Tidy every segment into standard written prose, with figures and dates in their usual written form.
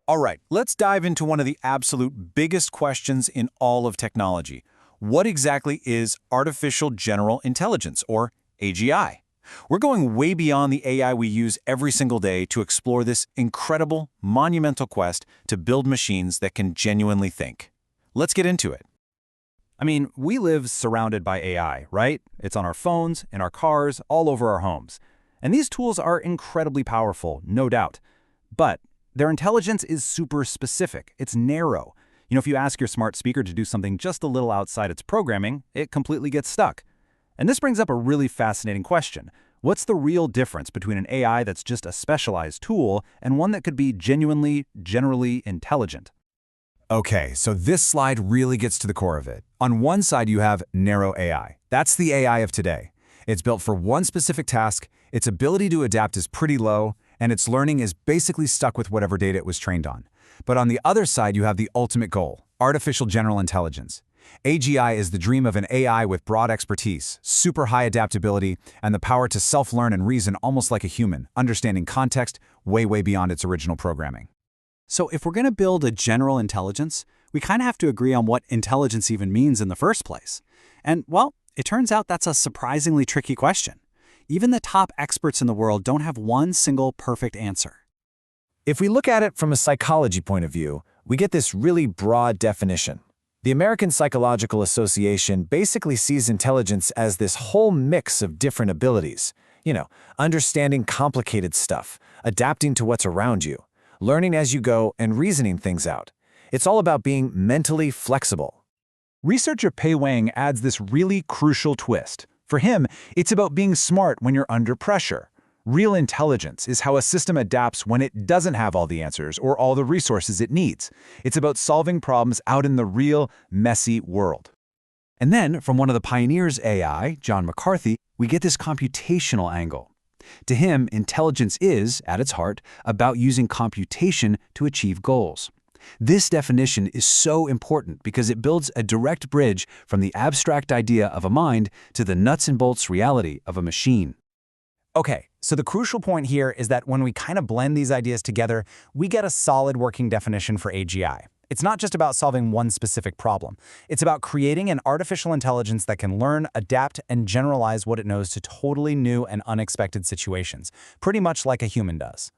All right, let's dive into one of the absolute biggest questions in all of technology. What exactly is artificial general intelligence, or AGI? We're going way beyond the AI we use every single day to explore this incredible, monumental quest to build machines that can genuinely think. Let's get into it. I mean, we live surrounded by AI, right? It's on our phones, in our cars, all over our homes. And these tools are incredibly powerful, no doubt. But their intelligence is super specific. It's narrow. If you ask your smart speaker to do something just a little outside its programming, it completely gets stuck. And this brings up a really fascinating question. What's the real difference between an AI that's just a specialized tool and one that could be genuinely, generally intelligent? Okay, so this slide really gets to the core of it. On one side, you have narrow AI. That's the AI of today. It's built for one specific task, its ability to adapt is pretty low, and its learning is basically stuck with whatever data it was trained on. But on the other side, you have the ultimate goal, artificial general intelligence. AGI is the dream of an AI with broad expertise, super high adaptability, and the power to self-learn and reason almost like a human, understanding context way beyond its original programming. So if we're going to build a general intelligence, we kind of have to agree on what intelligence even means in the first place. And, well, it turns out that's a surprisingly tricky question. Even the top experts in the world don't have one single perfect answer. If we look at it from a psychology point of view, we get this really broad definition. The American Psychological Association basically sees intelligence as this whole mix of different abilities. Understanding complicated stuff, adapting to what's around you, learning as you go, and reasoning things out. It's all about being mentally flexible. Researcher Pei Wang adds this really crucial twist. For him, it's about being smart when you're under pressure. Real intelligence is how a system adapts when it doesn't have all the answers or all the resources it needs. It's about solving problems out in the real, messy world. And then, from one of the pioneers AI, John McCarthy, we get this computational angle. To him, intelligence is, at its heart, about using computation to achieve goals. This definition is so important because it builds a direct bridge from the abstract idea of a mind to the nuts and bolts reality of a machine. Okay, so the crucial point here is that when we kind of blend these ideas together, we get a solid working definition for AGI. It's not just about solving one specific problem. It's about creating an artificial intelligence that can learn, adapt, and generalize what it knows to totally new and unexpected situations, pretty much like a human does.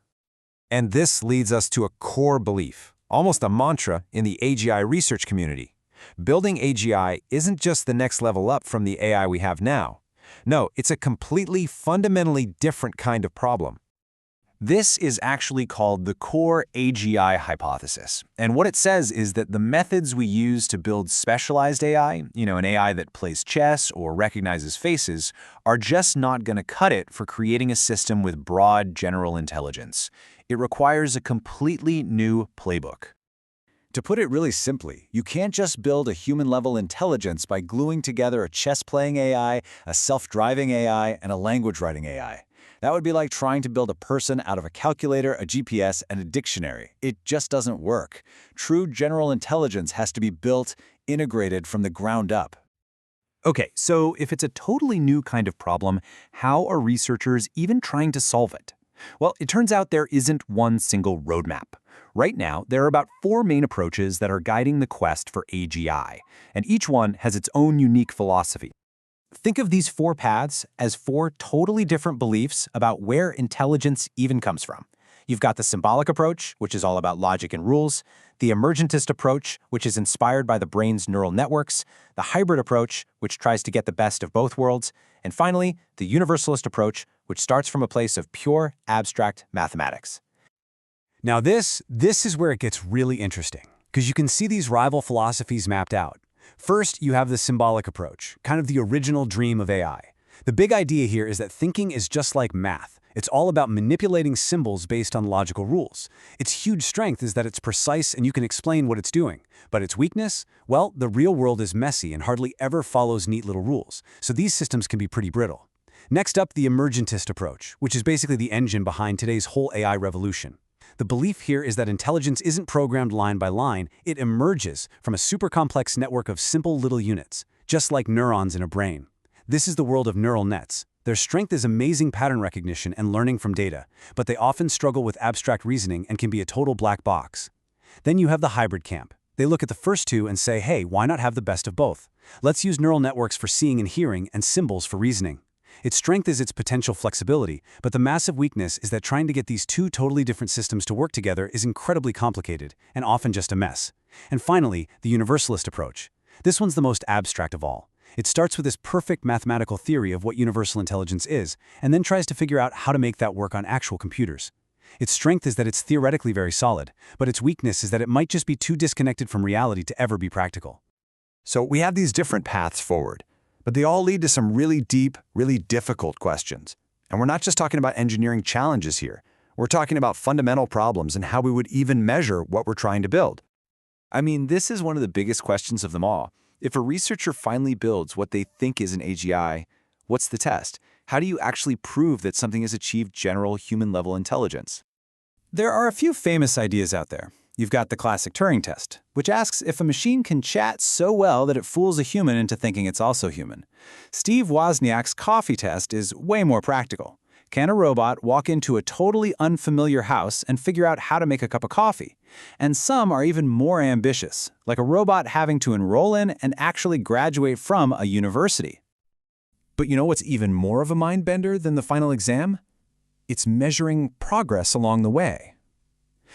And this leads us to a core belief, almost a mantra in the AGI research community. Building AGI isn't just the next level up from the AI we have now. No, it's a completely fundamentally different kind of problem. This is actually called the core AGI hypothesis. And what it says is that the methods we use to build specialized AI, an AI that plays chess or recognizes faces, are just not going to cut it for creating a system with broad general intelligence. It requires a completely new playbook. To put it really simply, you can't just build a human-level intelligence by gluing together a chess-playing AI, a self-driving AI, and a language-writing AI. That would be like trying to build a person out of a calculator, a GPS, and a dictionary. It just doesn't work. True general intelligence has to be built, integrated from the ground up. Okay, so if it's a totally new kind of problem, how are researchers even trying to solve it? Well, it turns out there isn't one single roadmap. Right now, there are about 4 main approaches that are guiding the quest for AGI, and each one has its own unique philosophy. Think of these 4 paths as 4 totally different beliefs about where intelligence even comes from. You've got the symbolic approach, which is all about logic and rules, the emergentist approach, which is inspired by the brain's neural networks, the hybrid approach, which tries to get the best of both worlds, and finally, the universalist approach, which starts from a place of pure, abstract mathematics. Now this is where it gets really interesting, because you can see these rival philosophies mapped out. First, you have the symbolic approach, kind of the original dream of AI. The big idea here is that thinking is just like math. It's all about manipulating symbols based on logical rules. Its huge strength is that it's precise and you can explain what it's doing. But its weakness? Well, the real world is messy and hardly ever follows neat little rules, so these systems can be pretty brittle. Next up, the emergentist approach, which is basically the engine behind today's whole AI revolution. The belief here is that intelligence isn't programmed line by line, it emerges from a super complex network of simple little units, just like neurons in a brain. This is the world of neural nets. Their strength is amazing pattern recognition and learning from data, but they often struggle with abstract reasoning and can be a total black box. Then you have the hybrid camp. They look at the first two and say, hey, why not have the best of both? Let's use neural networks for seeing and hearing and symbols for reasoning. Its strength is its potential flexibility, but the massive weakness is that trying to get these two totally different systems to work together is incredibly complicated and often just a mess. And finally, the universalist approach. This one's the most abstract of all. It starts with this perfect mathematical theory of what universal intelligence is, and then tries to figure out how to make that work on actual computers. Its strength is that it's theoretically very solid, but its weakness is that it might just be too disconnected from reality to ever be practical. So we have these different paths forward, but they all lead to some really deep, really difficult questions. And we're not just talking about engineering challenges here. We're talking about fundamental problems and how we would even measure what we're trying to build. I mean, this is one of the biggest questions of them all. If a researcher finally builds what they think is an AGI, what's the test? How do you actually prove that something has achieved general human-level intelligence? There are a few famous ideas out there. You've got the classic Turing test, which asks if a machine can chat so well that it fools a human into thinking it's also human. Steve Wozniak's coffee test is way more practical. Can a robot walk into a totally unfamiliar house and figure out how to make a cup of coffee? And some are even more ambitious, like a robot having to enroll in and actually graduate from a university. But you know what's even more of a mind-bender than the final exam? It's measuring progress along the way.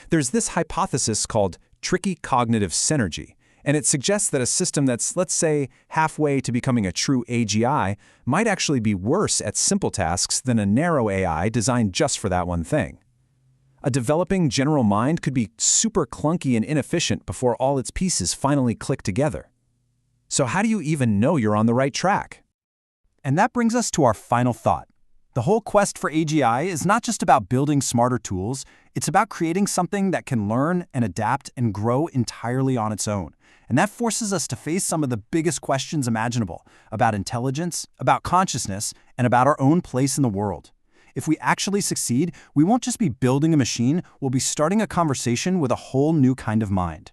There's this hypothesis called tricky cognitive synergy, and it suggests that a system that's, let's say, halfway to becoming a true AGI might actually be worse at simple tasks than a narrow AI designed just for that one thing. A developing general mind could be super clunky and inefficient before all its pieces finally click together. So how do you even know you're on the right track? And that brings us to our final thought. The whole quest for AGI is not just about building smarter tools, it's about creating something that can learn and adapt and grow entirely on its own. And that forces us to face some of the biggest questions imaginable about intelligence, about consciousness, and about our own place in the world. If we actually succeed, we won't just be building a machine, we'll be starting a conversation with a whole new kind of mind.